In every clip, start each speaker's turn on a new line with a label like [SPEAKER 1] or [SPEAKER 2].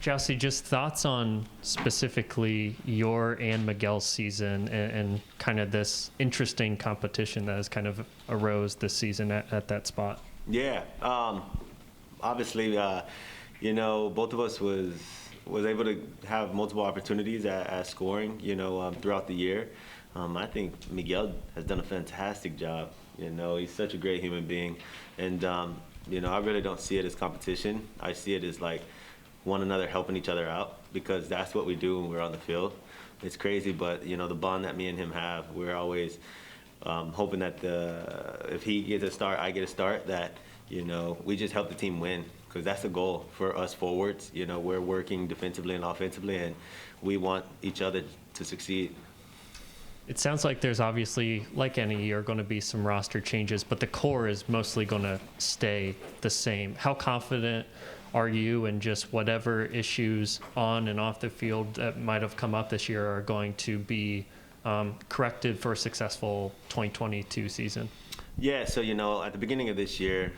[SPEAKER 1] Jousy, just thoughts on specifically your and Miguel's season and kind of this interesting competition that has kind of arose this season at that spot.
[SPEAKER 2] Yeah, obviously, you know, both of us was able to have multiple opportunities at scoring, you know, throughout the year. I think Miguel has done a fantastic job. You know, he's such a great human being, and you know, I really don't see it as competition. I see it as like one another helping each other out, because that's what we do when we're on the field. It's crazy, but you know, the bond that me and him have, we're always hoping that if he gets a start, I get a start, that, you know, we just help the team win, because that's the goal for us forwards. You know, we're working defensively and offensively, and we want each other to succeed.
[SPEAKER 1] It sounds like there's obviously, like any year, going to be some roster changes, but the core is mostly going to stay the same. How confident are you in just whatever issues on and off the field that might have come up this year are going to be corrected for a successful 2022 season?
[SPEAKER 2] Yeah, so, you know, at the beginning of this year,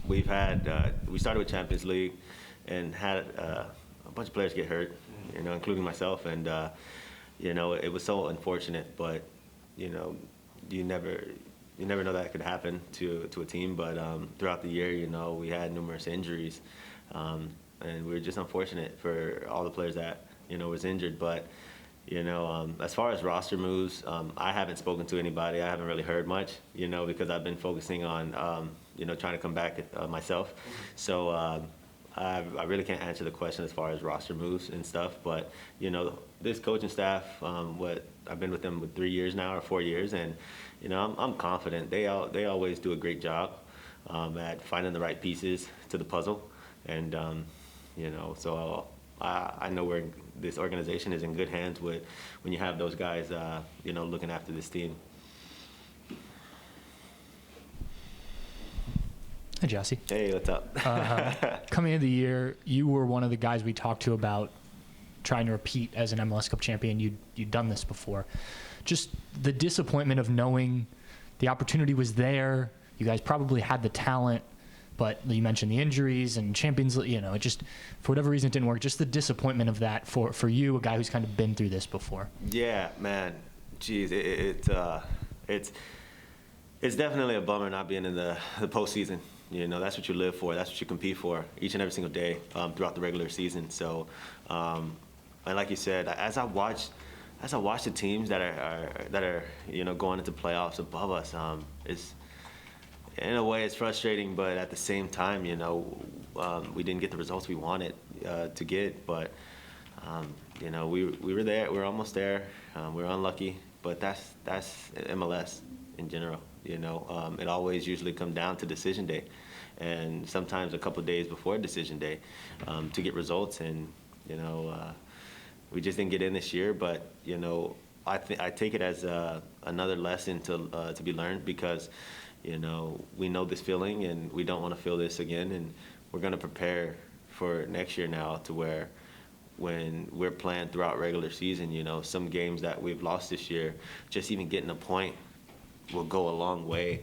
[SPEAKER 2] we started with Champions League and had a bunch of players get hurt, you know, including myself, and you know, it was so unfortunate, but you know, you never know that could happen to a team. But throughout the year, you know, we had numerous injuries, and we were just unfortunate for all the players that, you know, was injured. But you know, as far as roster moves, I haven't spoken to anybody. I haven't really heard much, you know, because I've been focusing on you know, trying to come back myself. So I really can't answer the question as far as roster moves and stuff. But you know, this coaching staff, I've been with them with 3 years now, or 4 years, and you know, I'm confident. They always do a great job at finding the right pieces to the puzzle, and you know, so I know this organization is in good hands with when you have those guys, you know, looking after this team.
[SPEAKER 3] Hey, Jesse.
[SPEAKER 2] Hey, what's up?
[SPEAKER 3] Coming into the year, you were one of the guys we talked to about trying to repeat as an MLS Cup champion. You'd done this before. Just the disappointment of knowing the opportunity was there. You guys probably had the talent, but you mentioned the injuries and Champions League, you know, it just, for whatever reason, it didn't work. Just the disappointment of that for you, a guy who's kind of been through this before.
[SPEAKER 2] Yeah, man. Geez, it's definitely a bummer not being in the postseason. You know, that's what you live for. That's what you compete for each and every single day throughout the regular season. So, and like you said, as I watch the teams that are you know, going into playoffs above us, it's, in a way, it's frustrating. But at the same time, you know, we didn't get the results we wanted to get. But you know, we were there. We were almost there. We were unlucky. But that's MLS in general. You know, it always usually comes down to decision day, and sometimes a couple of days before decision day to get results. And you know, we just didn't get in this year. But you know, I take it as another lesson to be learned, because you know, we know this feeling and we don't want to feel this again, and we're going to prepare for next year now, to where when we're playing throughout regular season, you know, some games that we've lost this year, just even getting a point will go a long way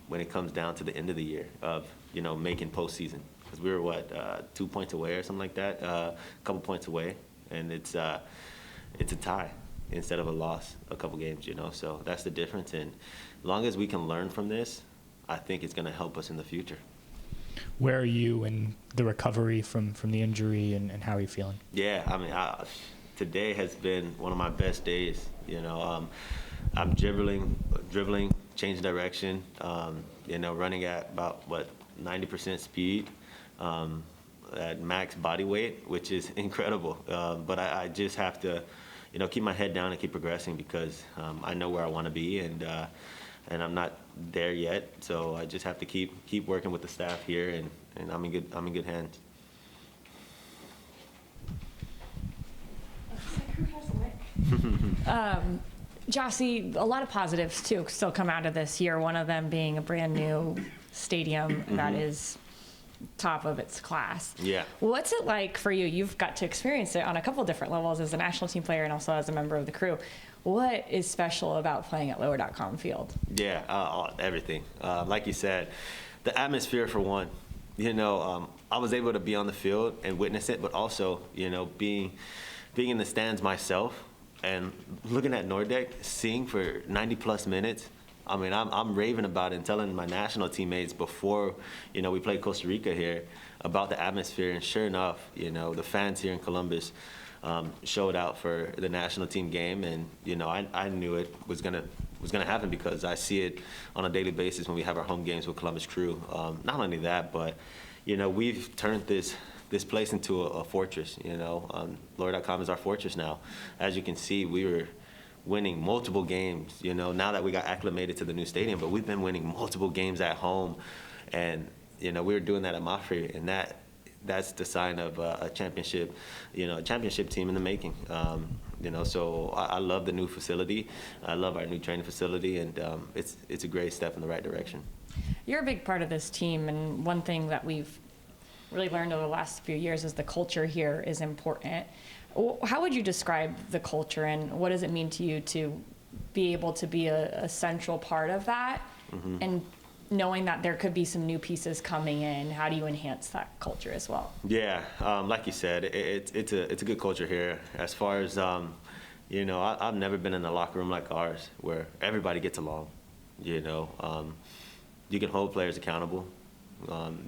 [SPEAKER 2] when it comes down to the end of the year of, you know, making postseason. Because we were 2 points away or something like that, a couple points away, and it's a tie instead of a loss a couple games, you know. So that's the difference, and as long as we can learn from this, I think it's going to help us in the future.
[SPEAKER 3] Where are you in the recovery from the injury, and how are you feeling?
[SPEAKER 2] Yeah, I mean, today has been one of my best days. You know, I'm dribbling, changing direction, you know, running at about, 90% speed at max body weight, which is incredible. But I just have to, you know, keep my head down and keep progressing, because I know where I want to be, and I'm not there yet. So I just have to keep working with the staff here, and I'm in good hands.
[SPEAKER 4] Jossie, a lot of positives too still come out of this year. One of them being a brand new stadium that is top of its class.
[SPEAKER 2] Yeah.
[SPEAKER 4] What's it like for you? You've got to experience it on a couple different levels as a national team player and also as a member of the crew. What is special about playing at Lower.com Field?
[SPEAKER 2] Yeah, everything. Like you said, the atmosphere for one. You know, I was able to be on the field and witness it, but also, being in the stands myself and looking at Nordek, seeing for 90-plus minutes. I mean, I'm raving about it and telling my national teammates before, we played Costa Rica here about the atmosphere. And sure enough, the fans here in Columbus showed out for the national team game. And, I knew it was gonna happen because I see it on a daily basis when we have our home games with Columbus Crew. Not only that, but, we've turned this place into a fortress. Lawyer.com is our fortress now. As you can see, we were winning multiple games, now that we got acclimated to the new stadium, but we've been winning multiple games at home. And, we were doing that at Mafre, and that's the sign of a championship, a championship team in the making. So I love the new facility. I love our new training facility, and it's a great step in the right direction.
[SPEAKER 4] You're a big part of this team, and one thing that we've really learned over the last few years is the culture here is important. How would you describe the culture, and what does it mean to you to be able to be a central part of that? Mm-hmm. And knowing that there could be some new pieces coming in, how do you enhance that culture as well? Yeah,
[SPEAKER 2] like you said, it's a good culture here. As far as, I've never been in a locker room like ours where everybody gets along. You can hold players accountable.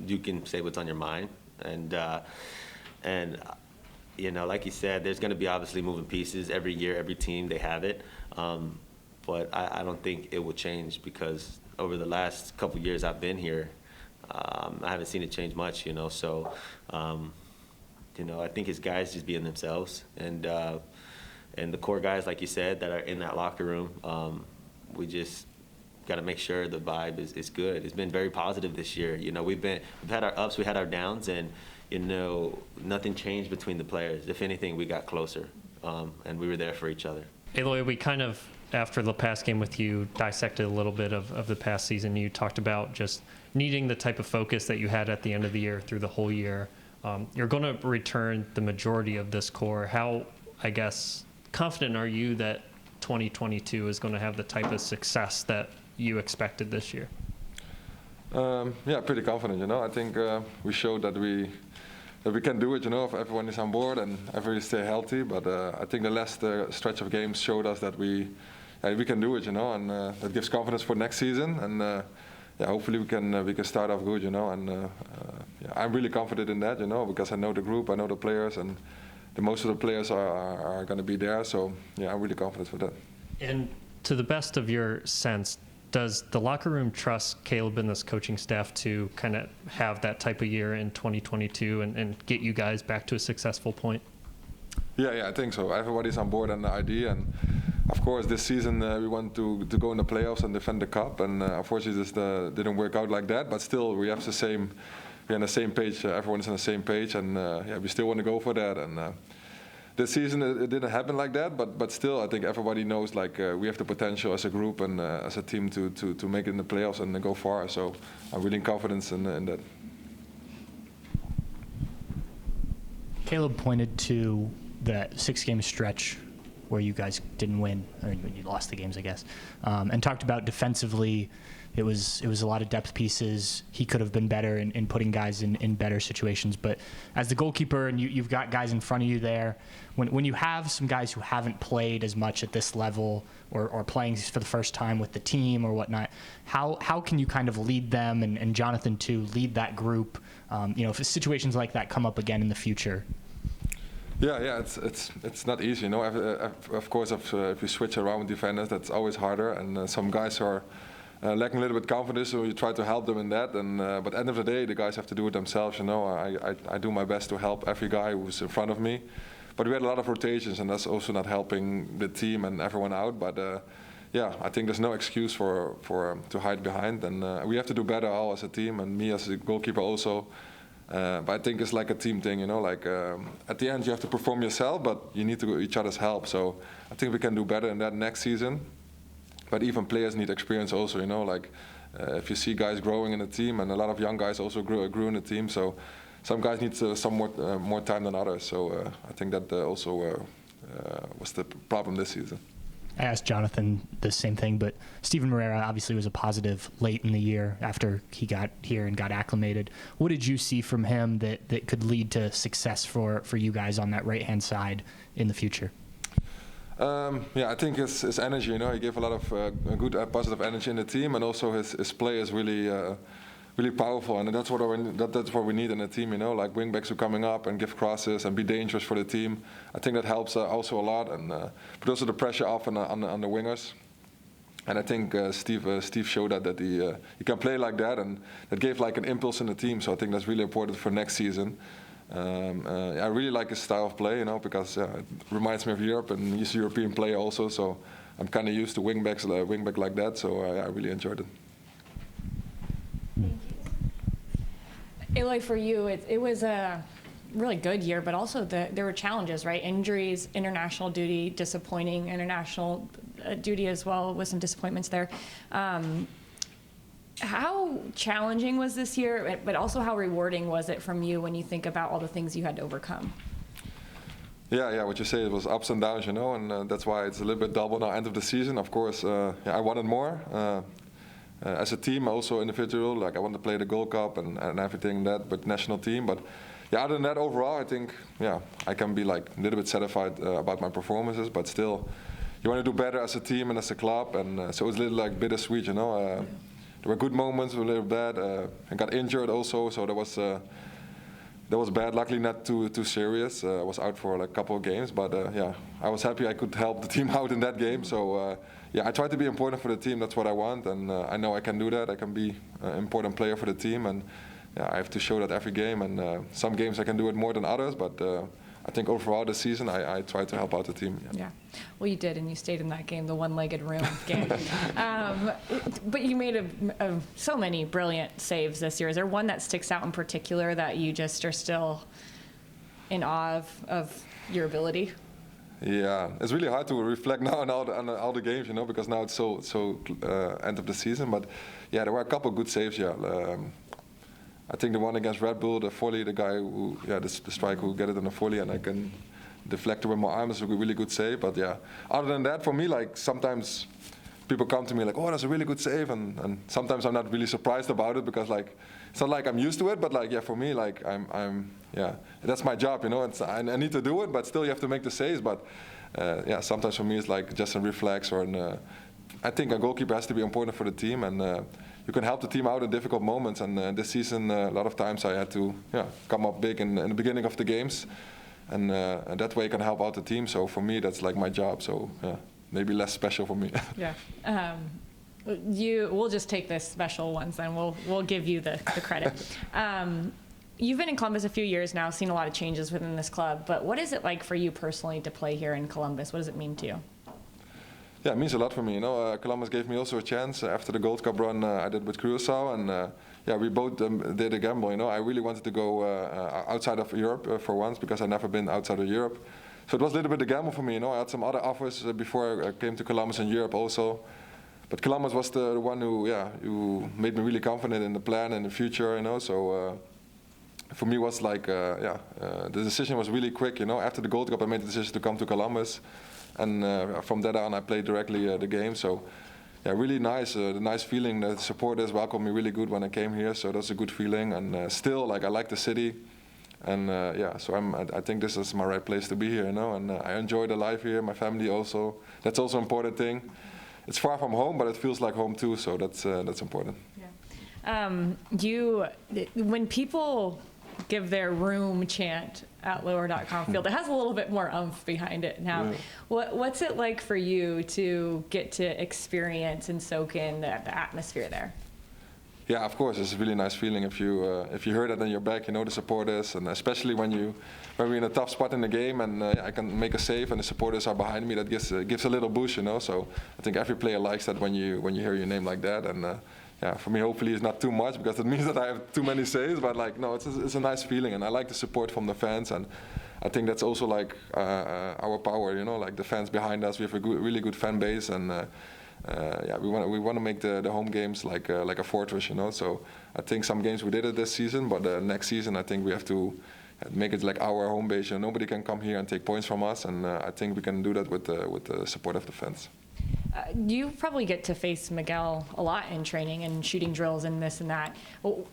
[SPEAKER 2] You can say what's on your mind. And like you said, there's going to be obviously moving pieces every year, every team, they have it. But I don't think it will change because over the last couple of years I've been here, I haven't seen it change much, So, I think it's guys just being themselves. And the core guys, like you said, that are in that locker room, we just got to make sure the vibe is good. It's been very positive this year. We've had our ups, we had our downs, and nothing changed between the players. If anything, we got closer, and we were there for each other.
[SPEAKER 1] Eloy, we kind of, after the past game with you, dissected a little bit of the past season. You talked about just needing the type of focus that you had at the end of the year through the whole year. You're going to return the majority of this core. How, I guess, confident are you that 2022 is going to have the type of success that you expected this year?
[SPEAKER 5] Pretty confident. I think we showed that we can do it. If everyone is on board and everybody stay healthy. But I think the last stretch of games showed us that we can do it. And that gives confidence for next season. And hopefully we can start off good. And I'm really confident in that. Because I know the group, I know the players, and most of the players are going to be there. So I'm really confident for that.
[SPEAKER 1] And to the best of your sense, does the locker room trust Caleb and this coaching staff to kind of have that type of year in 2022 and get you guys back to a successful point?
[SPEAKER 5] Yeah, I think so. Everybody's on board on the idea, and of course this season we want to go in the playoffs and defend the cup, and unfortunately this didn't work out like that. But still, we're on the same page. Everyone's on the same page, and we still want to go for that. And this season it didn't happen like that, but still I think everybody knows we have the potential as a group and as a team to make it in the playoffs and go far. So I'm really confident in that.
[SPEAKER 3] Caleb pointed to the 6-game stretch where you guys didn't win, or you lost the games, I guess, and talked about defensively. It was a lot of depth pieces. He could have been better in putting guys in better situations. But as the goalkeeper, and you've got guys in front of you there, when you have some guys who haven't played as much at this level or playing for the first time with the team or whatnot, how can you kind of lead them and Jonathan too lead that group? If situations like that come up again in the future.
[SPEAKER 5] Yeah, it's not easy. Of course, if you switch around defenders, that's always harder. And some guys are lacking a little bit confidence, so you try to help them in that. And but at the end of the day, the guys have to do it themselves. I do my best to help every guy who's in front of me. But we had a lot of rotations, and that's also not helping the team and everyone out. But I think there's no excuse to hide behind, and we have to do better all as a team, and me as a goalkeeper also. But I think it's like a team thing, at the end you have to perform yourself, but you need to each other's help. So I think we can do better in that next season. But even players need experience also, if you see guys growing in the team, and a lot of young guys also grew in the team. So some guys need some more time than others. So I think that also was the problem this season.
[SPEAKER 3] I asked Jonathan the same thing, but Steven Marrera obviously was a positive late in the year after he got here and got acclimated. What did you see from him that could lead to success for you guys on that right-hand side in the future?
[SPEAKER 5] Yeah, I think his energy, he gave a lot of good positive energy in the team, and also his play is really powerful, and that's what we need in a team, like wingbacks who are coming up and give crosses and be dangerous for the team. I think that helps also a lot, and but also the pressure off on the wingers. And I think Steve showed that he can play like that, and that gave like an impulse in the team. So I think that's really important for next season. I really like his style of play, because it reminds me of Europe, and he's a European player also. So I'm kind of used to wingback like that. So I really enjoyed it.
[SPEAKER 4] Eloy, for you, it was a really good year, but also there were challenges, right? Injuries, international duty, disappointing international duty as well, with some disappointments there. How challenging was this year, but also how rewarding was it from you when you think about all the things you had to overcome?
[SPEAKER 5] Yeah, what you say, it was ups and downs, and that's why it's a little bit double now, end of the season. Of course, I wanted more. As a team, also individual, like I want to play the Gold Cup and everything but national team. But yeah, other than that, overall, I think, I can be like a little bit satisfied about my performances, but still, you want to do better as a team and as a club, and so it's a little like bittersweet, There were good moments, a little bad. I got injured also, so that was bad. Luckily, not too serious. I was out for like a couple of games, but I was happy I could help the team out in that game. So I try to be important for the team. That's what I want, and I know I can do that. I can be an important player for the team, and I have to show that every game. And some games I can do it more than others, but I think overall this season I try to help out the team.
[SPEAKER 4] Yeah, well, you did, and you stayed in that game, the one-legged room game. But you made so many brilliant saves this year. Is there one that sticks out in particular that you just are still in awe of your ability?
[SPEAKER 5] Yeah, it's really hard to reflect now on all the games, because now it's so end of the season. But yeah, there were a couple of good saves. Yeah, I think the one against Red Bull, the volley, the guy who, the striker who get it on the volley, and I can deflect it with my arm, is a really good save. But yeah, other than that, for me, like sometimes people come to me like, oh, that's a really good save, and sometimes I'm not really surprised about it, because like it's not like I'm used to it, but like for me, like I'm that's my job, I need to do it, but still you have to make the saves. But sometimes for me it's like just a reflex, or I think a goalkeeper has to be important for the team, and you can help the team out in difficult moments. And this season, a lot of times I had to come up big in the beginning of the games, and that way I can help out the team. So for me, that's like my job. So maybe less special for me.
[SPEAKER 4] Yeah. We'll just take the special ones, and we'll give you the credit. You've been in Columbus a few years now, seen a lot of changes within this club, but what is it like for you personally to play here in Columbus? What does it mean to you?
[SPEAKER 5] Yeah, it means a lot for me. Columbus gave me also a chance after the Gold Cup run I did with Curaçao, and we both did a gamble. I really wanted to go outside of Europe for once, because I've never been outside of Europe. So it was a little bit a gamble for me. I had some other offers before I came to Columbus in Europe also. But Columbus was the one who made me really confident in the plan and the future, So for me, it was like, the decision was really quick, After the Gold Cup, I made the decision to come to Columbus. And from that on, I played directly the game. So, really nice. The nice feeling. The supporters welcomed me really good when I came here. So that's a good feeling. And still, like, I like the city. And so I think this is my right place to be here, And I enjoy the life here. My family also. That's also an important thing. It's far from home, but it feels like home too. So that's important.
[SPEAKER 4] Yeah. When people give their room chant at lower.com field, it has a little bit more oomph behind it now. Yeah. What's it like for you to get to experience and soak in the atmosphere there?
[SPEAKER 5] Yeah, of course, it's a really nice feeling if you hear that in your back, the supporters, and especially when we're in a tough spot in the game and I can make a save and the supporters are behind me, that gives a little boost, So I think every player likes that when you hear your name like that, and for me, hopefully it's not too much, because it means that I have too many saves. But no, it's a nice feeling, and I like the support from the fans, and I think that's also like our power, like the fans behind us. We have a really good fan base, and we want to make the home games like a fortress, So I think some games we did it this season, but next season I think we have to make it like our home base. Nobody can come here and take points from us, and I think we can do that with the support of the fans.
[SPEAKER 4] You probably get to face Miguel a lot in training and shooting drills and this and that.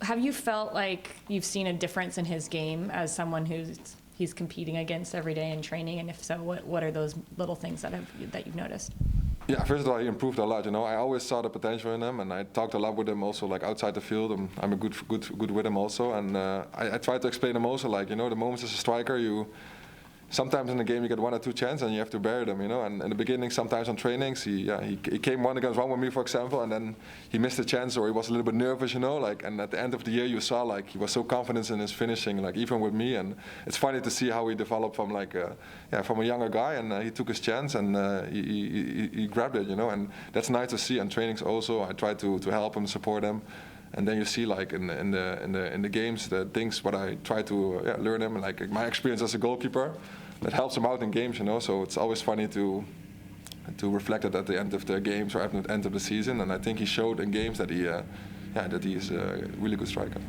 [SPEAKER 4] Have you felt like you've seen a difference in his game as someone he's competing against every day in training? And if so, what are those little things that you've noticed?
[SPEAKER 5] Yeah, first of all, he improved a lot. I always saw the potential in him, and I talked a lot with him also, like outside the field. I'm a good with him also, and I try to explain him also, like the moments as a striker, sometimes in the game you get 1 or 2 chances and you have to bury them, And in the beginning, sometimes on trainings, he came 1 against 1 with me, for example, and then he missed a chance or he was a little bit nervous, And at the end of the year, you saw like he was so confident in his finishing, like even with me. And it's funny to see how he developed from from a younger guy, and he took his chance and he grabbed it, And that's nice to see. And trainings also, I try to help him, support him. And then you see, like in the games, the things what I try to learn him, like my experience as a goalkeeper, that helps him out in games, So it's always funny to reflect it at the end of the games or at the end of the season. And I think he showed in games that he is a really good striker.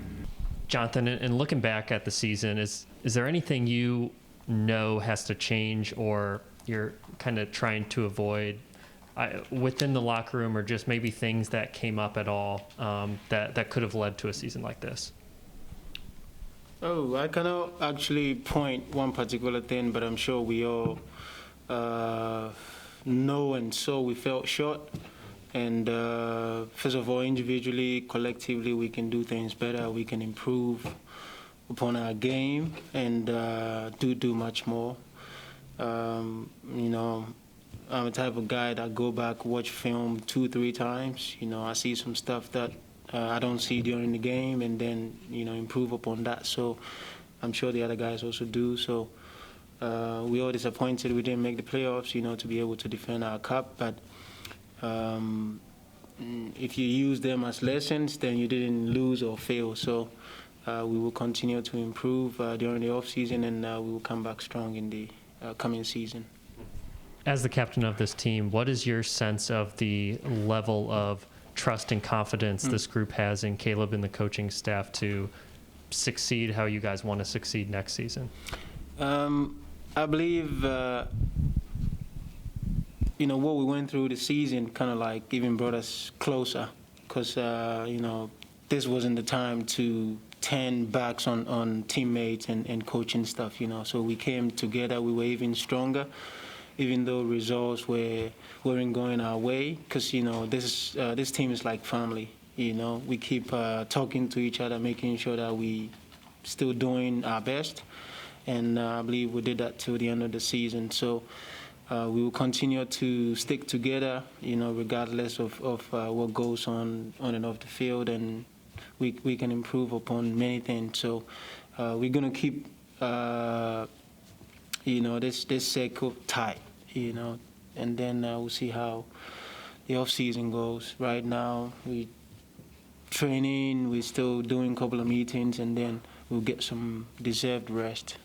[SPEAKER 1] Jonathan, in looking back at the season, is there anything you know has to change or you're kind of trying to avoid within the locker room, or just maybe things that came up at all that could have led to a season like this?
[SPEAKER 6] Oh, I cannot actually point one particular thing, but I'm sure we all know and saw we felt short. And first of all, individually, collectively, we can do things better. We can improve upon our game and do much more. I'm a type of guy that go back, watch film 2-3 times. I see some stuff that I don't see during the game, and then improve upon that. So I'm sure the other guys also do. So we all disappointed we didn't make the playoffs, to be able to defend our cup. But if you use them as lessons, then you didn't lose or fail. So we will continue to improve during the off season, and we will come back strong in the coming season.
[SPEAKER 1] As the captain of this team, what is your sense of the level of trust and confidence this group has in Caleb and the coaching staff to succeed how you guys want to succeed next season?
[SPEAKER 6] I believe, what we went through the season kind of like even brought us closer, because, this wasn't the time to turn backs on teammates and coaching stuff, So we came together, we were even stronger, even though results weren't going our way, because this team is like family. We keep talking to each other, making sure that we still doing our best, and I believe we did that till the end of the season. So we will continue to stick together, regardless of what goes on and off the field, and we can improve upon many things. So we're gonna keep this circle tight, and then we'll see how the off season goes. Right now, we training, we're still doing a couple of meetings, and then we'll get some deserved rest.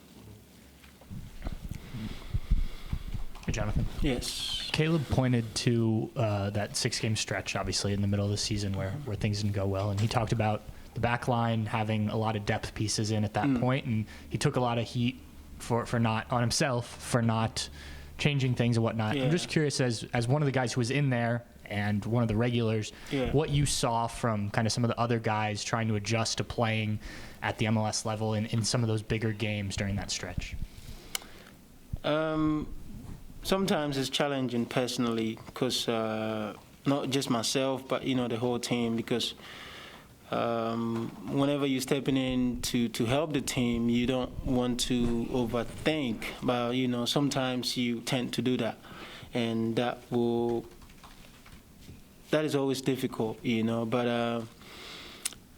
[SPEAKER 3] Hey, Jonathan.
[SPEAKER 6] Yes.
[SPEAKER 3] Caleb pointed to that 6-game stretch, obviously, in the middle of the season where things didn't go well, and he talked about the back line having a lot of depth pieces in at that point, and he took a lot of heat for not on himself for not changing things and whatnot.
[SPEAKER 6] Yeah.
[SPEAKER 3] I'm just curious, as one of the guys who was in there and one of the regulars, what you saw from kind of some of the other guys trying to adjust to playing at the MLS level in some of those bigger games during that stretch.
[SPEAKER 6] Sometimes it's challenging personally, because not just myself, but the whole team, because whenever you're stepping in to help the team, you don't want to overthink, but sometimes you tend to do that, and that is always difficult, but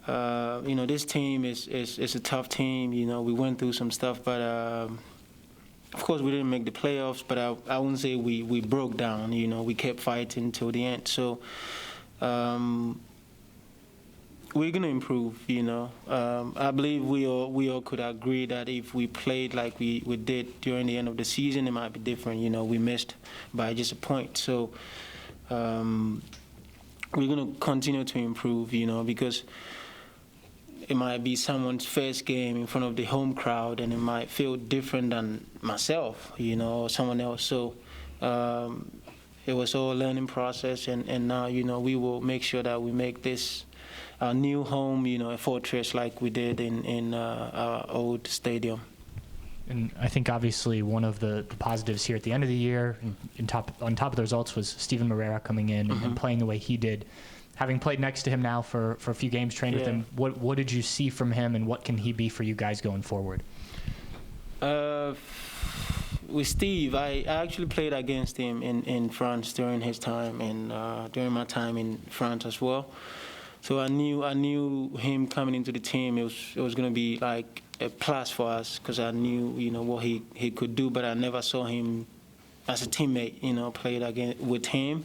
[SPEAKER 6] this team is a tough team. We went through some stuff, but of course we didn't make the playoffs, but I wouldn't say we broke down. We kept fighting till the end. So we're gonna improve. I believe we all could agree that if we played like we did during the end of the season, it might be different. We missed by just a point. So we're gonna continue to improve. Because it might be someone's first game in front of the home crowd, and it might feel different than myself, or someone else. So it was all a learning process, and now, we will make sure that we make this our new home, a fortress like we did in our old stadium.
[SPEAKER 3] And I think obviously one of the positives here at the end of the year, on top of the results, was Steven Marrera coming in and playing the way he did. Having played next to him now for a few games, trained with him, what did you see from him, and what can he be for you guys going forward?
[SPEAKER 6] With Steve, I actually played against him in France during his time, and during my time in France as well. So I knew him coming into the team. It was going to be like a plus for us, because I knew what he could do, but I never saw him as a teammate. Played again with him,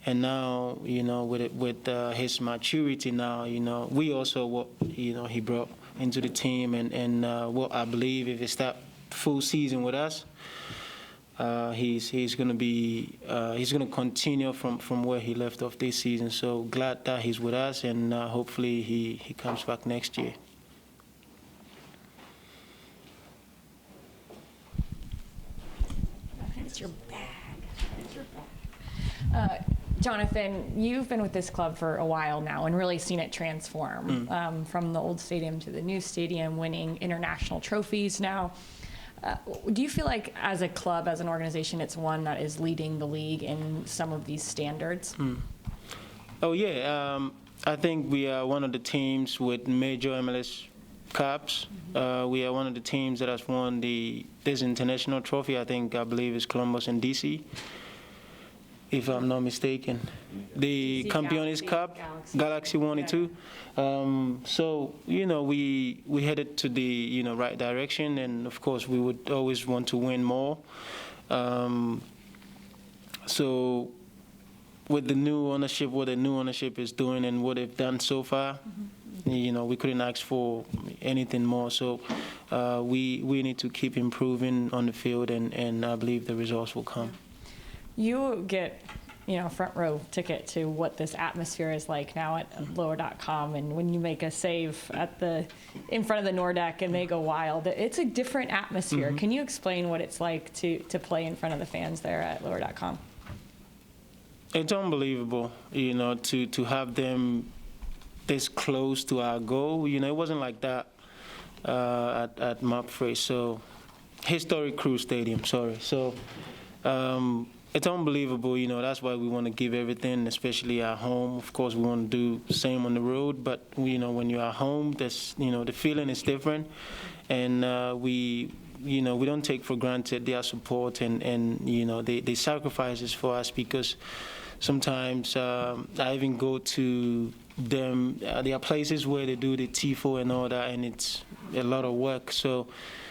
[SPEAKER 6] and now with his maturity now, we also what he brought into the team, and what I believe if it's that full season with us, he's going to continue from where he left off this season. So glad that he's with us, and hopefully he comes back next year.
[SPEAKER 4] It's your bag. It's your bag. Jonathan, you've been with this club for a while now and really seen it transform from the old stadium to the new stadium, winning international trophies now. Do you feel like as a club, as an organization, it's one that is leading the league in some of these standards?
[SPEAKER 6] Oh, yeah. I think we are one of the teams with major MLS Cups. We are one of the teams that has won this international trophy. I believe it's Columbus and DC, if I'm not mistaken. The Campeones Cup, Galaxy 1 and 2. So, we headed to the, right direction, and of course we would always want to win more. So with the new ownership, what the new ownership is doing and what they've done so far, we couldn't ask for anything more. So we need to keep improving on the field, and I believe the results will come.
[SPEAKER 4] You get, front row ticket to what this atmosphere is like now at lower.com, and when you make a save in front of the Nordeck and they go wild, it's a different atmosphere. Can you explain what it's like to play in front of the fans there at lower.com?
[SPEAKER 6] It's unbelievable, to have them this close to our goal. It wasn't like that at Marrero. So, historic Crew Stadium, sorry. So, it's unbelievable, that's why we want to give everything, especially at home. Of course, we want to do the same on the road, but, when you're at home, the feeling is different. And we don't take for granted their support and they sacrifices for us, because sometimes I even go to them. There are places where they do the TIFO and all that, and it's a lot of work. So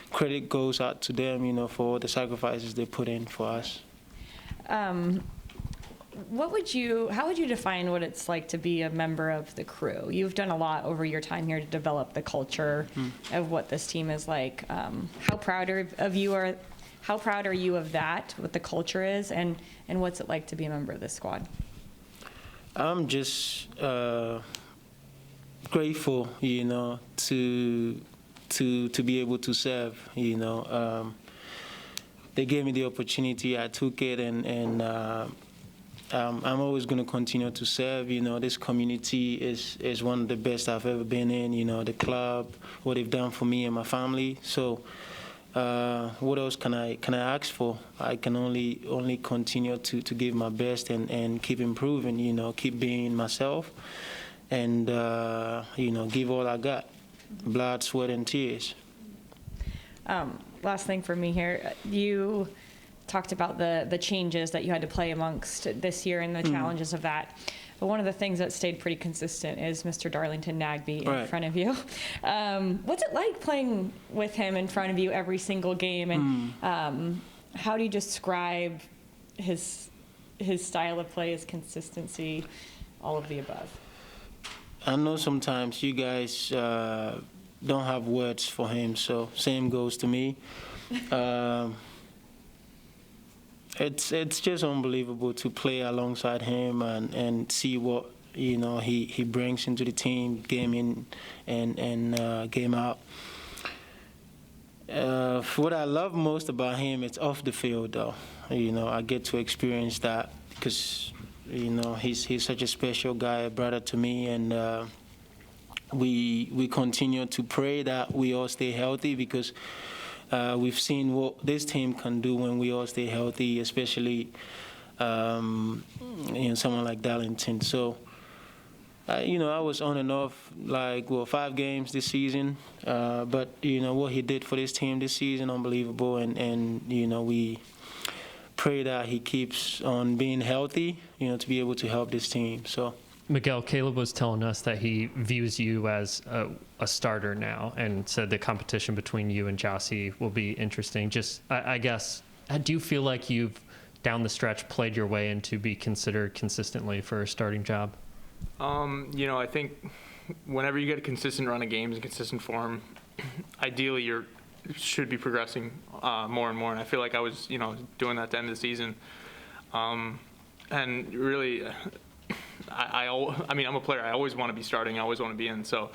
[SPEAKER 6] credit goes out to them, for all the sacrifices they put in for us.
[SPEAKER 4] How would you define what it's like to be a member of the Crew? You've done a lot over your time here to develop the culture of what this team is like. How proud are you of that, what the culture is, and what's it like to be a member of this squad?
[SPEAKER 6] I'm just grateful, to be able to serve. They gave me the opportunity, I took it, and I'm always going to continue to serve. This community is one of the best I've ever been in. The club, what they've done for me and my family. So what else can I ask for? I can only continue to give my best and keep improving. Keep being myself, and give all I got, blood, sweat, and tears.
[SPEAKER 4] Last thing for me here, you talked about the changes that you had to play amongst this year and the challenges of that. But one of the things that stayed pretty consistent is Mr. Darlington Nagbe in front of you. What's it like playing with him in front of you every single game? And how do you describe his style of play, his consistency, all of the above?
[SPEAKER 6] I know sometimes you guys don't have words for him, so same goes to me. It's just unbelievable to play alongside him and see what he brings into the team, game in and game out. What I love most about him is off the field, though. I get to experience that because he's such a special guy, a brother to me, and we continue to pray that we all stay healthy because we've seen what this team can do when we all stay healthy, especially someone like Darlington. So. I was on and off 5 games this season, but what he did for this team this season, unbelievable, and we pray that he keeps on being healthy, to be able to help this team. So.
[SPEAKER 1] Miguel, Caleb was telling us that he views you as a starter now, and said the competition between you and Jossie will be interesting. Just, I guess, do you feel like you've down the stretch played your way into be considered consistently for a starting job?
[SPEAKER 7] I think whenever you get a consistent run of games and consistent form, ideally you should be progressing more and more. And I feel like I was, doing that at the end of the season. And really, I'm a player. I always want to be starting. I always want to be in. So,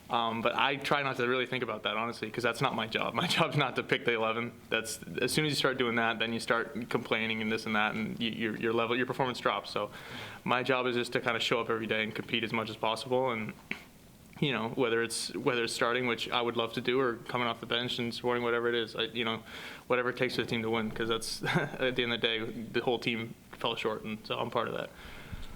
[SPEAKER 7] but I try not to really think about that, honestly, because that's not my job. My job's not to pick the 11. That's as soon as you start doing that, then you start complaining and this and that, and your performance drops. So, my job is just to kind of show up every day and compete as much as possible. And whether it's starting, which I would love to do, or coming off the bench and supporting, whatever it is, whatever it takes for the team to win, because that's at the end of the day, the whole team fell short, and so I'm part of that.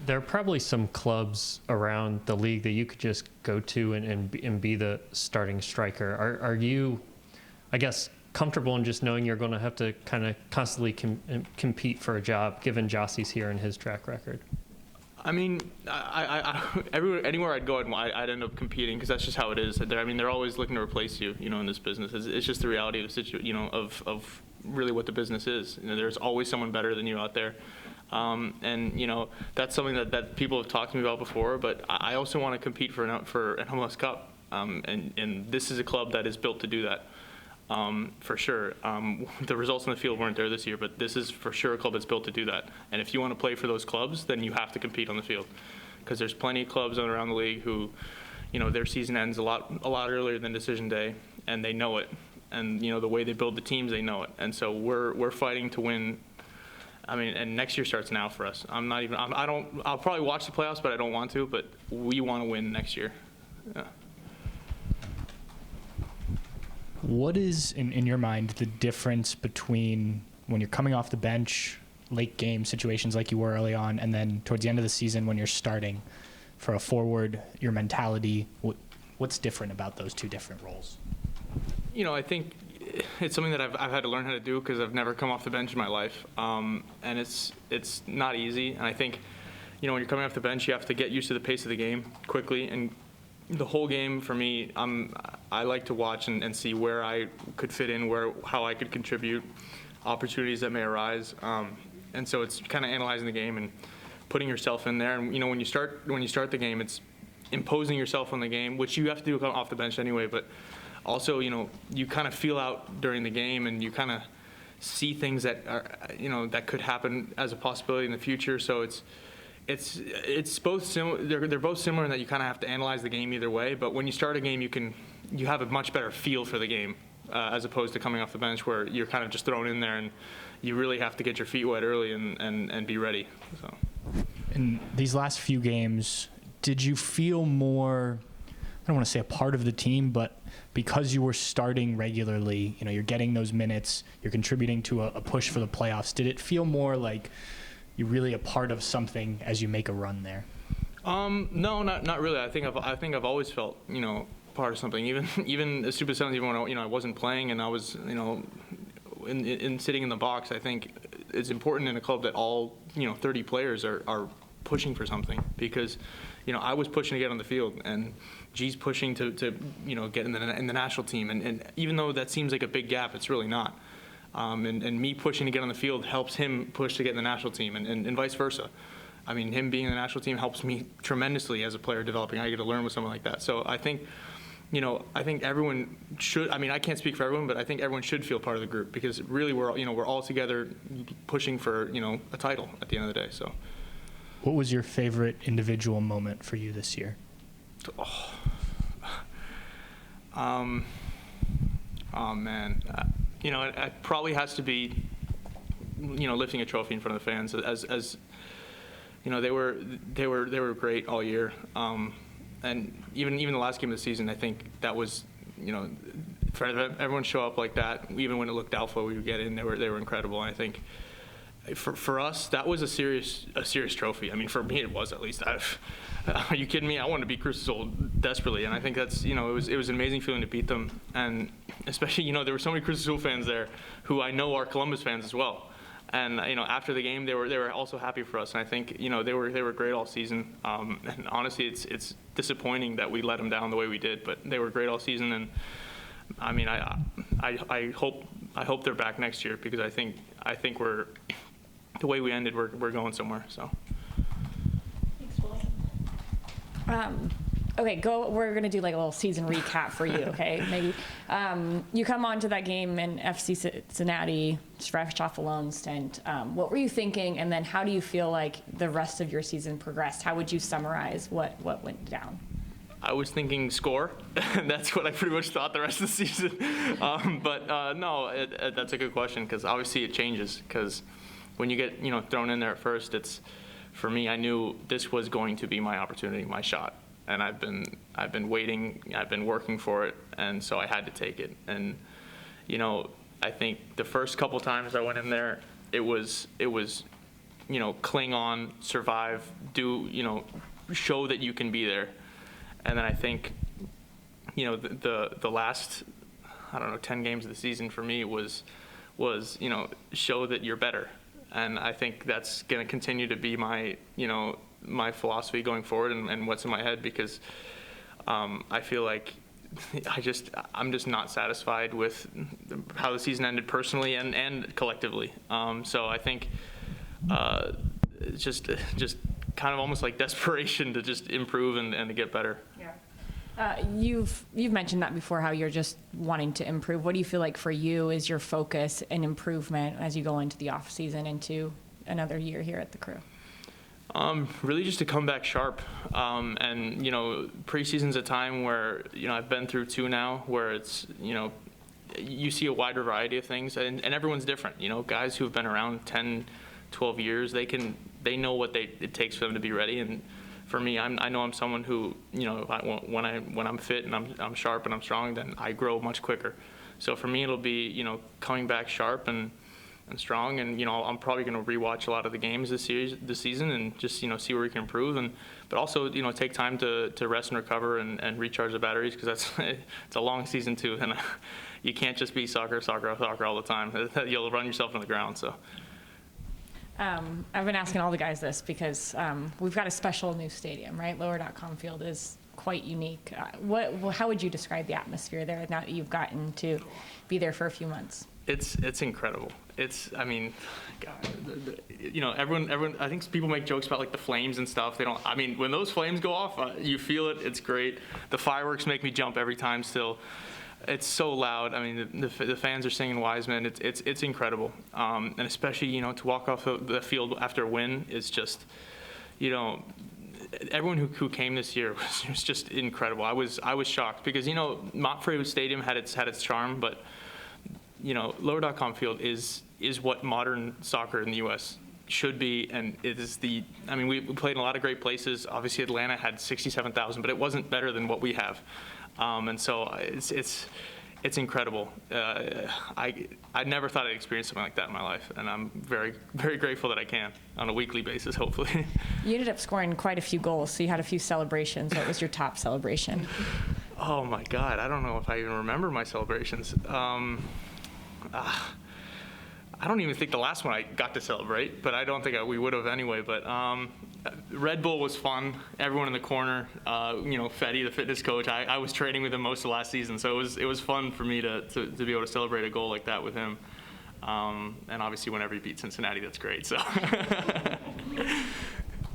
[SPEAKER 1] There are probably some clubs around the league that you could just go to and be the starting striker. Are you, I guess, comfortable in just knowing you're going to have to kind of constantly compete for a job, given Jossie's here and his track record?
[SPEAKER 7] I mean, anywhere I'd go, I'd end up competing, because that's just how it is. They're always looking to replace you, in this business. It's just the reality of the situation, of really what the business is. There's always someone better than you out there. And that's something that people have talked to me about before, but I also want to compete for an MLS Cup, and this is a club that is built to do that, for sure. The results on the field weren't there this year, but this is for sure a club that's built to do that. And if you want to play for those clubs, then you have to compete on the field, because there's plenty of clubs around the league who, their season ends a lot earlier than decision day, and they know it. And the way they build the teams, they know it. And so we're fighting to win. And next year starts now for us. I'll probably watch the playoffs, but I don't want to, but we want to win next year. Yeah.
[SPEAKER 3] What is, in your mind, the difference between when you're coming off the bench, late game situations like you were early on, and then towards the end of the season when you're starting? For a forward, your mentality, what's different about those two different roles?
[SPEAKER 7] I think it's something that I've had to learn how to do, because I've never come off the bench in my life, and it's not easy. And I think, when you're coming off the bench, you have to get used to the pace of the game quickly. And the whole game for me, I like to watch and see where I could fit in, how I could contribute, opportunities that may arise. And so it's kind of analyzing the game and putting yourself in there. And when you start the game, it's imposing yourself on the game, which you have to do off the bench anyway, but also, you kind of feel out during the game, and you kind of see things that are, that could happen as a possibility in the future. So it's both similar. They're both similar in that you kind of have to analyze the game either way. But when you start a game, you have a much better feel for the game, as opposed to coming off the bench, where you're kind of just thrown in there, and you really have to get your feet wet early and be ready. So.
[SPEAKER 3] In these last few games, did you feel more, I don't want to say a part of the team, but because you were starting regularly, you're getting those minutes, you're contributing to a push for the playoffs, did it feel more like you're really a part of something as you make a run there?
[SPEAKER 7] No, not really. I think I've always felt, part of something. Even as Super Sevens, even when I wasn't playing and I was, in sitting in the box, I think it's important in a club that all 30 players are pushing for something, because I was pushing to get on the field, and G's pushing to get in the national team, and even though that seems like a big gap, it's really not. And me pushing to get on the field helps him push to get in the national team, and vice versa. Him being in the national team helps me tremendously as a player developing. I get to learn with someone like that. So I think everyone should. I can't speak for everyone, but I think everyone should feel part of the group, because really we're all together pushing for a title at the end of the day. So.
[SPEAKER 3] What was your favorite individual moment for you this year?
[SPEAKER 7] Oh man, it probably has to be lifting a trophy in front of the fans. As they were great all year, and even the last game of the season, I think that was, for everyone to show up like that, even when it looked doubtful we would get in, they were incredible. And I think for us, that was a serious trophy. I mean, for me, it was at least. Are you kidding me? I wanted to beat Cruz Azul desperately, and I think that's it was an amazing feeling to beat them, and especially there were so many Cruz Azul fans there who I know are Columbus fans as well, and after the game they were also happy for us, and I think they were great all season, and honestly it's disappointing that we let them down the way we did, but they were great all season, and I mean I hope they're back next year, because I think we're the way we ended, we're going somewhere. So.
[SPEAKER 4] Okay, we're going to do like a little season recap for you, okay? Maybe you come on to that game in FC Cincinnati, fresh off a loan stint. What were you thinking, and then how do you feel like the rest of your season progressed? How would you summarize what went down?
[SPEAKER 7] I was thinking score. That's what I pretty much thought the rest of the season. No, that's a good question, because obviously it changes, because when you get thrown in there at first, for me, I knew this was going to be my opportunity, my shot, and I've been waiting, I've been working for it, and so I had to take it. And I think the first couple times I went in there, it was cling on, survive, show that you can be there. And then I think the last 10 games of the season for me was show that you're better. And I think that's going to continue to be my philosophy going forward, and what's in my head, because I feel like I'm just not satisfied with how the season ended personally and collectively. So I think it's just kind of almost like desperation to just improve and to get better.
[SPEAKER 4] Yeah. You've mentioned that before, how you're just wanting to improve. What do you feel like for you is your focus and improvement as you go into the off season, into another year here at the Crew?
[SPEAKER 7] Really just to come back sharp. And preseason's a time where I've been through 2 now, where it's you see a wider variety of things, and everyone's different. Guys who've been around 10, 12 years, they know what it takes for them to be ready. And for me, I know I'm someone who, when I'm fit and I'm sharp and I'm strong, then I grow much quicker. So for me, it'll be, coming back sharp and strong, and I'm probably going to rewatch a lot of the games this season, and just see where we can improve, but also take time to rest and recover and recharge the batteries, because it's a long season too, and you can't just be soccer all the time. You'll run yourself into the ground. So.
[SPEAKER 4] I've been asking all the guys this because we've got a special new stadium, right? Lower.com Field is quite unique. How would you describe the atmosphere there now that you've gotten to be there for a few months?
[SPEAKER 7] It's incredible. I mean, God, everyone. I think people make jokes about like the flames and stuff. They don't. I mean, when those flames go off, you feel it. It's great. The fireworks make me jump every time. Still. It's so loud. I mean, the fans are singing Wiseman. It's incredible. And especially, to walk off the field after a win is just, everyone who came this year was just incredible. I was shocked, because, Marrero Stadium had its charm, but, Lower.com Field is what modern soccer in the U.S. should be, and it is we played in a lot of great places. Obviously, Atlanta had 67,000, but it wasn't better than what we have. And so it's incredible. I never thought I'd experience something like that in my life, and I'm very, very grateful that I can on a weekly basis, hopefully.
[SPEAKER 4] You ended up scoring quite a few goals, so you had a few celebrations. What was your top celebration?
[SPEAKER 7] Oh my God, I don't know if I even remember my celebrations. I don't even think the last one I got to celebrate, but I don't think we would have anyway. But Red Bull was fun. Everyone in the corner, Fetty, the fitness coach, I was training with him most of last season, so it was fun for me to be able to celebrate a goal like that with him. And obviously, whenever he beat Cincinnati, that's great. So.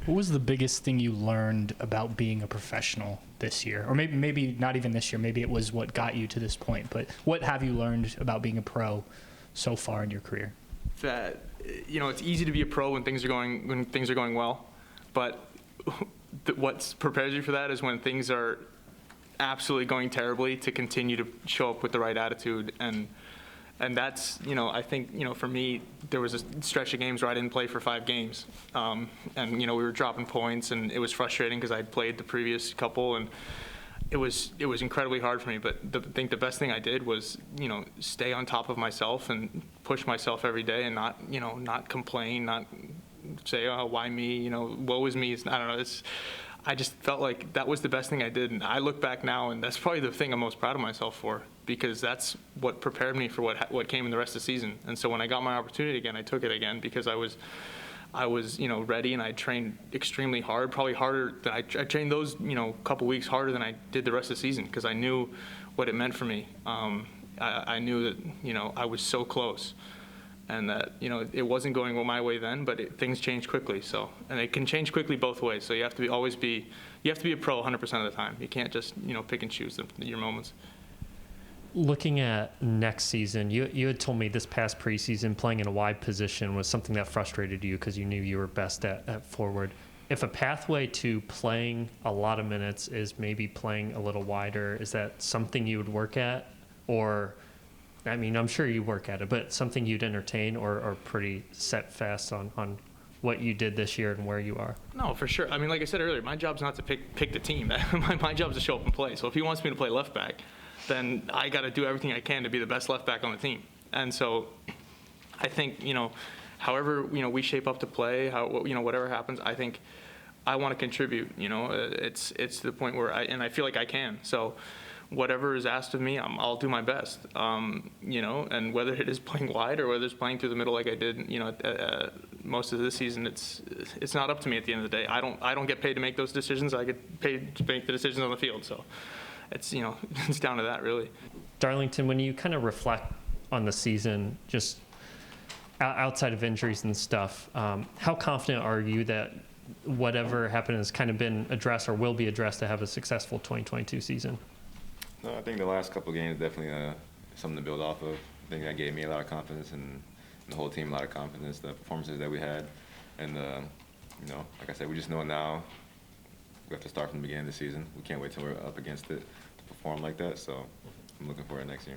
[SPEAKER 3] What was the biggest thing you learned about being a professional this year? Or maybe not even this year. Maybe it was what got you to this point. But what have you learned about being a pro so far in your career?
[SPEAKER 7] That it's easy to be a pro when things are going well, but what prepares you for that is when things are absolutely going terribly, to continue to show up with the right attitude and And that's, I think, for me, there was a stretch of games where I didn't play for 5 games. And, we were dropping points, and it was frustrating because I'd played the previous couple, and it was incredibly hard for me. But I think the best thing I did was, stay on top of myself and push myself every day and not complain, not say, oh, why me, woe is me. I don't know. I just felt like that was the best thing I did. And I look back now, and that's probably the thing I'm most proud of myself for, because that's what prepared me for what came in the rest of the season. And so when I got my opportunity again, I took it again because I was ready, and I trained extremely hard, probably harder than I trained those, couple weeks harder than I did the rest of the season, because I knew what it meant for me. I knew that, I was so close, and that, it wasn't going my way then, but things change quickly. So, and it can change quickly both ways. So you have to be a pro 100% of the time. You can't just, pick and choose your moments.
[SPEAKER 1] Looking at next season, you had told me this past preseason playing in a wide position was something that frustrated you because you knew you were best at forward. If a pathway to playing a lot of minutes is maybe playing a little wider, is that something you would work at? Or, I mean, I'm sure you work at it, but something you'd entertain, or pretty set fast on what you did this year and where you are?
[SPEAKER 7] No, for sure. I mean, like I said earlier, my job's not to pick the team. My job's to show up and play. So if he wants me to play left back, then I got to do everything I can to be the best left back on the team. And so I think, however, we shape up to play, whatever happens, I think I want to contribute. It's to the point where I feel like I can. So whatever is asked of me, I'll do my best. And whether it is playing wide or whether it's playing through the middle like I did, most of this season, it's not up to me at the end of the day. I don't get paid to make those decisions. I get paid to make the decisions on the field. So it's it's down to that, really.
[SPEAKER 1] Darlington, when you kind of reflect on the season, just outside of injuries and stuff, how confident are you that whatever happened has kind of been addressed or will be addressed to have a successful 2022 season?
[SPEAKER 8] No, I think the last couple of games definitely something to build off of. I think that gave me a lot of confidence and the whole team a lot of confidence, the performances that we had. And, like I said, we just know now we have to start from the beginning of the season. We can't wait till we're up against it to perform like that. So I'm looking forward to next year.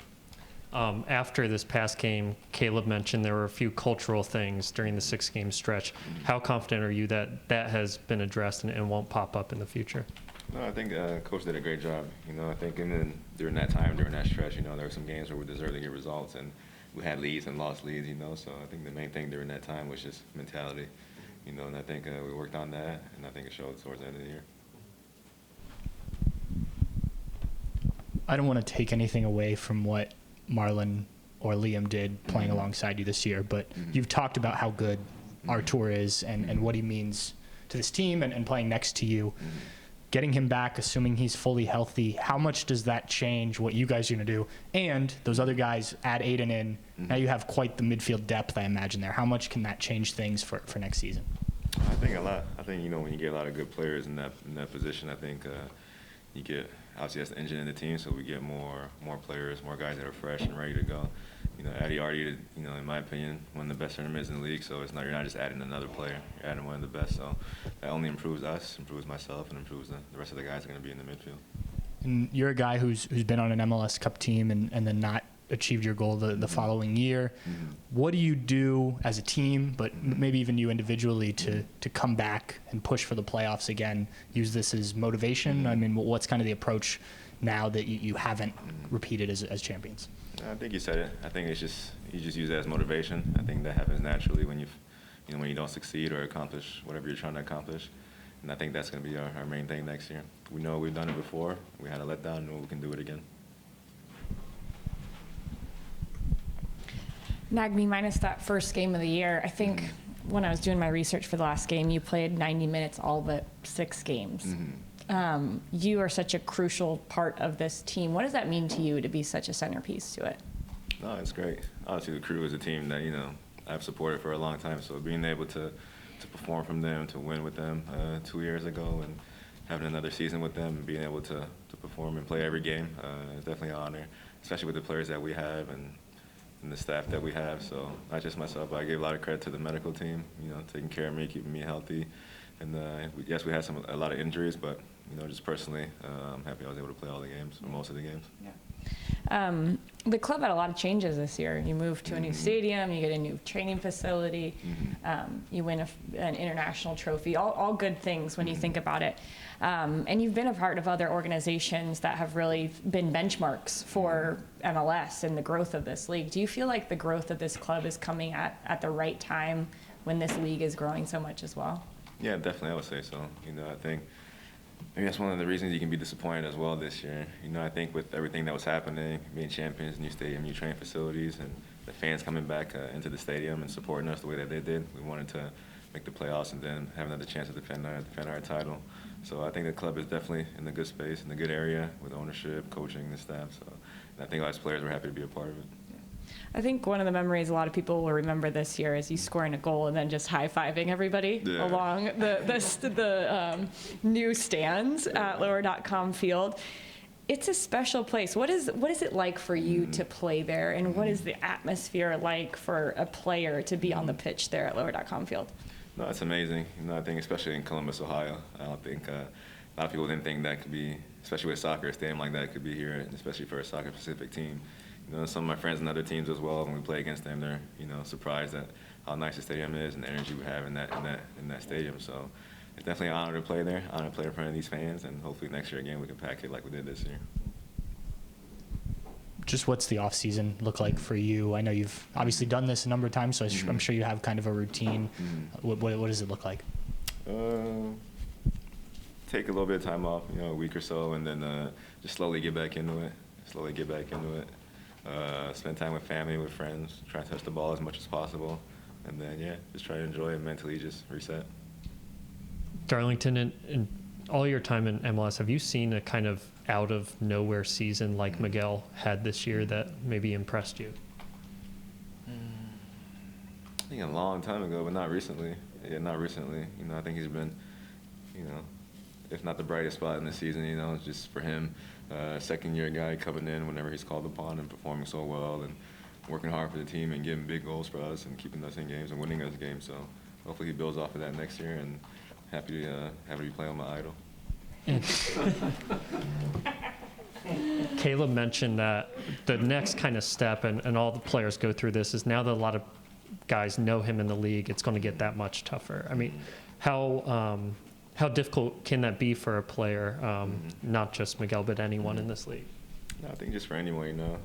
[SPEAKER 1] After this past game, Caleb mentioned there were a few cultural things during the 6-game stretch. How confident are you that that has been addressed and won't pop up in the future?
[SPEAKER 8] No, I think Coach did a great job. I think during that time, during that stretch, there were some games where we deserved to get results, and we had leads and lost leads, So I think the main thing during that time was just mentality, and I think we worked on that, and I think it showed towards the end of the year.
[SPEAKER 3] I don't want to take anything away from what Marlon or Liam did playing alongside you this year, but you've talked about how good Artur is and what he means to this team and playing next to you. Getting him back, assuming he's fully healthy, how much does that change what you guys are going to do? And those other guys, add Aiden in. Now you have quite the midfield depth, I imagine, there. How much can that change things for next season?
[SPEAKER 8] I think a lot. I think, when you get a lot of good players in that position, I think you get, obviously that's the engine in the team, so we get more players, more guys that are fresh and ready to go. Eddie already, in my opinion, one of the best centermids in the league, so you're not just adding another player, you're adding one of the best. So that only improves us, improves myself, and improves the rest of the guys that are going to be in the midfield.
[SPEAKER 3] And you're a guy who's been on an MLS Cup team and then not achieved your goal the following year. What do you do as a team, but maybe even you individually, to come back and push for the playoffs again? Use this as motivation? I mean, what's kind of the approach now that you haven't repeated as champions?
[SPEAKER 8] I think you said it. I think you just use it as motivation. I think that happens naturally when when you don't succeed or accomplish whatever you're trying to accomplish. And I think that's going to be our main thing next year. We know we've done it before. We had a letdown, and we can do it again.
[SPEAKER 4] Nagby, minus that first game of the year, I think when I was doing my research for the last game, you played 90 minutes all but 6 games. You are such a crucial part of this team. What does that mean to you to be such a centerpiece to it?
[SPEAKER 8] No, it's great. Obviously, the crew is a team that, I've supported for a long time. So being able to perform from them, to win with them 2 years ago, and having another season with them and being able to perform and play every game is definitely an honor, especially with the players that we have and the staff that we have. So not just myself, but I give a lot of credit to the medical team, taking care of me, keeping me healthy. And yes, we had a lot of injuries, but just personally, I'm happy I was able to play all the games, or most of the games.
[SPEAKER 6] Yeah.
[SPEAKER 4] The club had a lot of changes this year. You moved to a new stadium, you get a new training facility, you win an international trophy, all good things when you think about it. And you've been a part of other organizations that have really been benchmarks for MLS and the growth of this league. Do you feel like the growth of this club is coming at the right time when this league is growing so much as well?
[SPEAKER 8] Yeah, definitely, I would say so. I think maybe that's one of the reasons you can be disappointed as well this year. I think with everything that was happening, being champions, new stadium, new training facilities, and the fans coming back into the stadium and supporting us the way that they did, we wanted to make the playoffs and then have another chance to defend our title. So I think the club is definitely in a good space, in a good area with ownership, coaching, and staff. So I think us players were happy to be a part of it.
[SPEAKER 4] I think one of the memories a lot of people will remember this year is you scoring a goal and then just high-fiving everybody along the new stands at Lower.com Field. It's a special place. What is it like for you to play there, and what is the atmosphere like for a player to be on the pitch there at Lower.com Field?
[SPEAKER 8] No, it's amazing. I think especially in Columbus, Ohio, I don't think a lot of people didn't think that could be, especially with soccer, a stadium like that could be here, and especially for a soccer-specific team. Some of my friends and other teams as well, when we play against them, they're surprised at how nice the stadium is and the energy we have in that stadium. So it's definitely an honor to play there, honor to play in front of these fans, and hopefully next year again we can pack it like we did this year.
[SPEAKER 3] Just what's the off season look like for you? I know you've obviously done this a number of times, so I'm sure you have kind of a routine. What does it look like?
[SPEAKER 8] Take a little bit of time off, a week or so, and then just slowly get back into it. Spend time with family, with friends, try to touch the ball as much as possible, and then just try to enjoy it mentally, just reset.
[SPEAKER 1] Darlington, in all your time in MLS, have you seen a kind of out of nowhere season like Miguel had this year that maybe impressed you?
[SPEAKER 8] I think a long time ago, but not recently. Not recently. I think he's been, if not the brightest spot in the season, just for him. Second-year guy coming in whenever he's called upon and performing so well and working hard for the team and getting big goals for us and keeping us in games and winning us games. So hopefully he builds off of that next year, and happy to be playing with my idol.
[SPEAKER 1] Caleb mentioned that the next kind of step, and all the players go through this, is now that a lot of guys know him in the league, it's going to get that much tougher. I mean, how difficult can that be for a player, not just Miguel, but anyone in this league?
[SPEAKER 8] No, I think just for anyone, it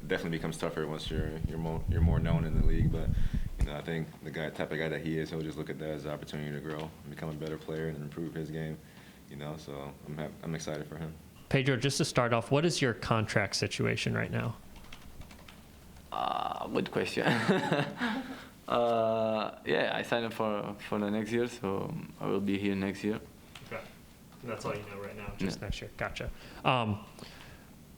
[SPEAKER 8] definitely becomes tougher once you're more known in the league. But I think the type of guy that he is, he'll just look at that as an opportunity to grow and become a better player and improve his game. So I'm excited for him.
[SPEAKER 1] Pedro, just to start off, what is your contract situation right now?
[SPEAKER 9] Good question. I signed up for the next year, so I will be here next year.
[SPEAKER 1] Okay. And that's all you know right now, just next year. Gotcha.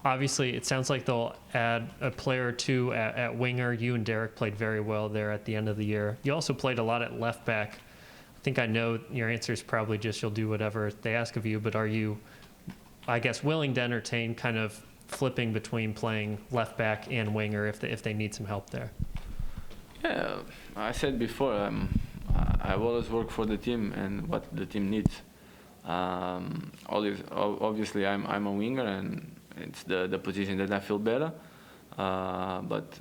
[SPEAKER 1] Obviously, it sounds like they'll add a player or two at winger. You and Derek played very well there at the end of the year. You also played a lot at left back. I think I know your answer is probably just you'll do whatever they ask of you, but are you, I guess, willing to entertain kind of flipping between playing left back and winger if they need some help there?
[SPEAKER 9] Yeah, I said before, I always work for the team and what the team needs. Obviously, I'm a winger, and it's the position that I feel better. But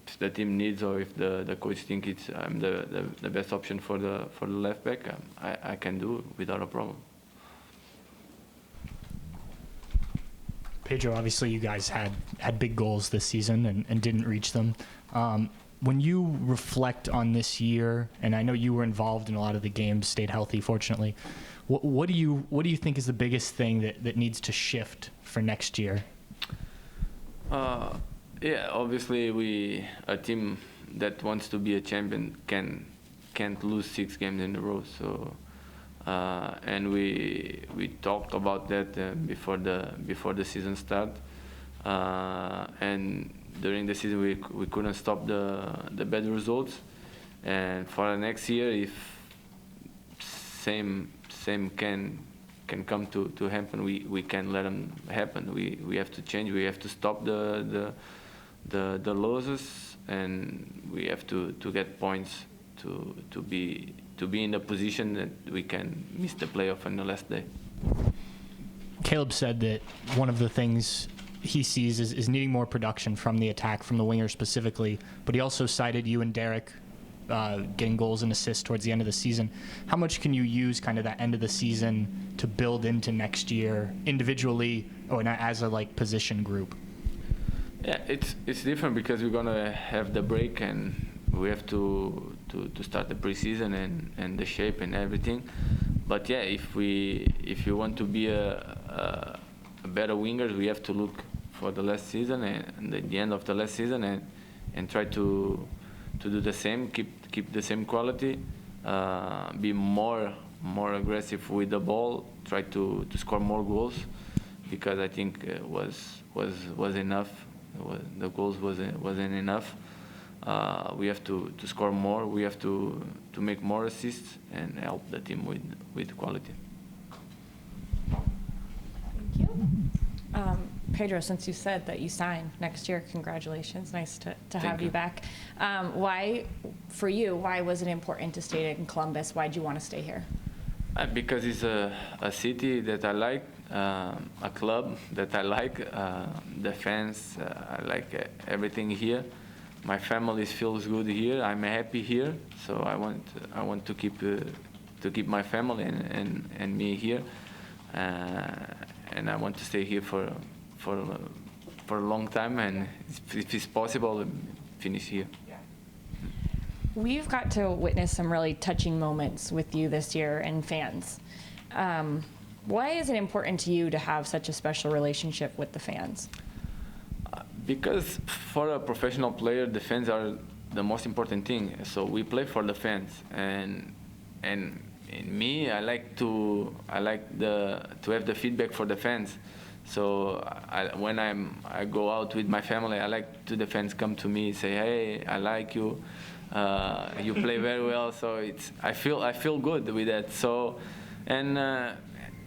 [SPEAKER 9] if the team needs, or if the coach thinks I'm the best option for the left back, I can do it without a problem.
[SPEAKER 3] Pedro, obviously you guys had big goals this season and didn't reach them. When you reflect on this year, and I know you were involved in a lot of the games, stayed healthy, fortunately, what do you think is the biggest thing that needs to shift for next year?
[SPEAKER 9] Obviously a team that wants to be a champion can't lose 6 games in a row. So, and we talked about that before the season start, and during the season we couldn't stop the bad results. And for the next year, if same can come to happen, we can't let them happen. We have to change. We have to stop the losses, and we have to get points to be in the position that we can miss the playoff on the last day.
[SPEAKER 3] Caleb said that one of the things he sees is needing more production from the attack, from the winger specifically. But he also cited you and Derek getting goals and assists towards the end of the season. How much can you use kind of that end of the season to build into next year individually or as a like position group?
[SPEAKER 9] Yeah, it's different because we're gonna have the break and we have to start the preseason and the shape and everything. But yeah, if you want to be a better wingers, we have to look for the last season and the end of the last season and try to do the same, keep the same quality, be more aggressive with the ball, try to score more goals, because I think was enough. The goals wasn't enough. We have to score more. We have to make more assists and help the team with quality.
[SPEAKER 4] Thank you. Pedro, since you said that you sign next year, congratulations. Nice to have you back. Why was it important to stay in Columbus? Why did you want to stay here?
[SPEAKER 9] Because it's a city that I like, a club that I like, the fans, I like everything here. My family feels good here. I'm happy here, so I want to keep my family and me here, and I want to stay here for a long time, and if it's possible, finish here.
[SPEAKER 4] We've got to witness some really touching moments with you this year and fans. Why is it important to you to have such a special relationship with the fans?
[SPEAKER 9] Because for a professional player, the fans are the most important thing. So we play for the fans, and in me, I like to have the feedback for the fans. So when I go out with my family, I like the fans come to me, say, hey, I like you. You play very well, so I feel good with that. So, and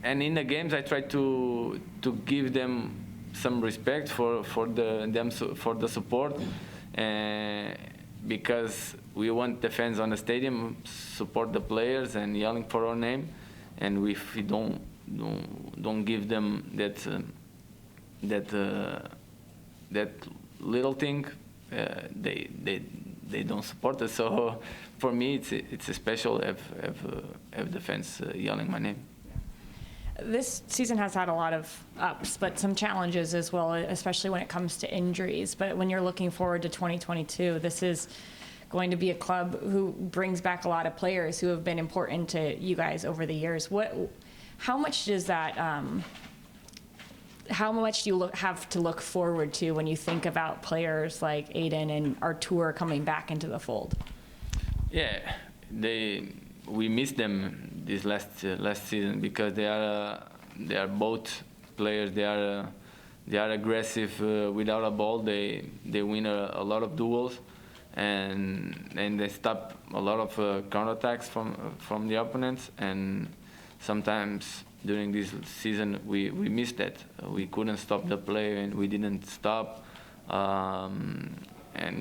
[SPEAKER 9] in the games I try to give them some respect for the support, because we want the fans on the stadium support the players and yelling for our name, and if we don't give them that little thing, they don't support us. So for me, it's a special have the fans yelling my name.
[SPEAKER 4] This season has had a lot of ups, but some challenges as well, especially when it comes to injuries. But when you're looking forward to 2022, this is going to be a club who brings back a lot of players who have been important to you guys over the years. How much does that? How much do you have to look forward to when you think about players like Aiden and Artur coming back into the fold? Yeah,
[SPEAKER 9] we missed them this last season because they are both players. They are aggressive without a ball. They win a lot of duels, and they stop a lot of counterattacks from the opponents. And sometimes during this season we missed that. We couldn't stop the play, and we didn't stop. And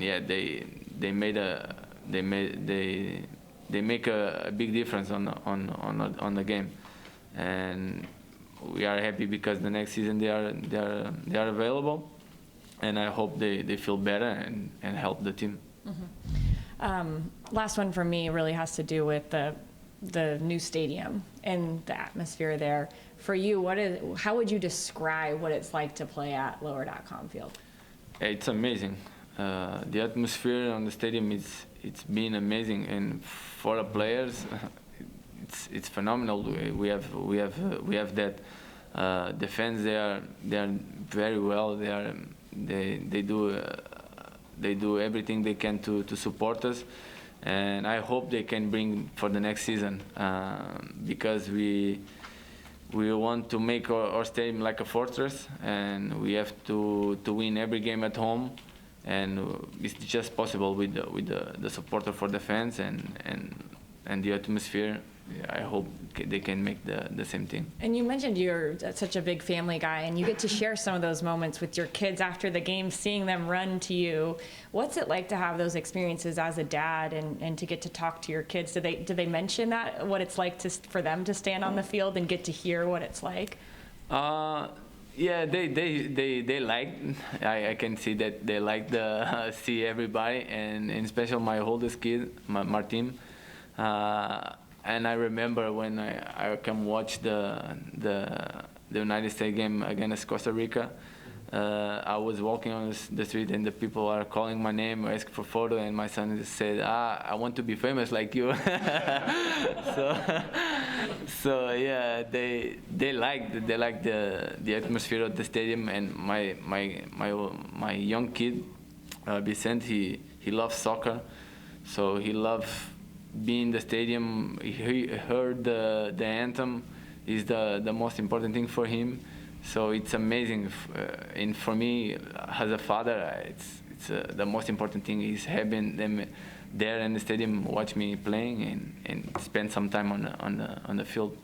[SPEAKER 9] yeah, they make a big difference on the game, and we are happy because the next season they are available, and I hope they feel better and help the team.
[SPEAKER 4] Mm-hmm. Last one for me really has to do with the new stadium and the atmosphere there. For you, how would you describe what it's like to play at Lower.com Field?
[SPEAKER 9] It's amazing. The atmosphere on the stadium it's been amazing, and for the players, it's phenomenal. We have that. The fans they are very well. They do everything they can to support us, and I hope they can bring for the next season, because we want to make our stadium like a fortress, and we have to win every game at home. And it's just possible with the supporter for the fans and the atmosphere. I hope they can make the same thing.
[SPEAKER 4] And you mentioned you're such a big family guy, and you get to share some of those moments with your kids after the game, seeing them run to you. What's it like to have those experiences as a dad and to get to talk to your kids? Do they mention that, what it's like for them to stand on the field and get to hear what it's like?
[SPEAKER 9] Yeah, they like. I can see that they like the see everybody, and especially my oldest kid, Martin. And I remember when I can watch the United States game against Costa Rica. I was walking on the street and the people are calling my name, asking for photo, and my son just said, I want to be famous like you. So yeah, they like the atmosphere of the stadium, and my young kid, Vicente, he loves soccer, so he loves being in the stadium. He heard the anthem is the most important thing for him. So it's amazing, and for me as a father, it's the most important thing is having them there in the stadium, watch me playing, and spend some time on the field.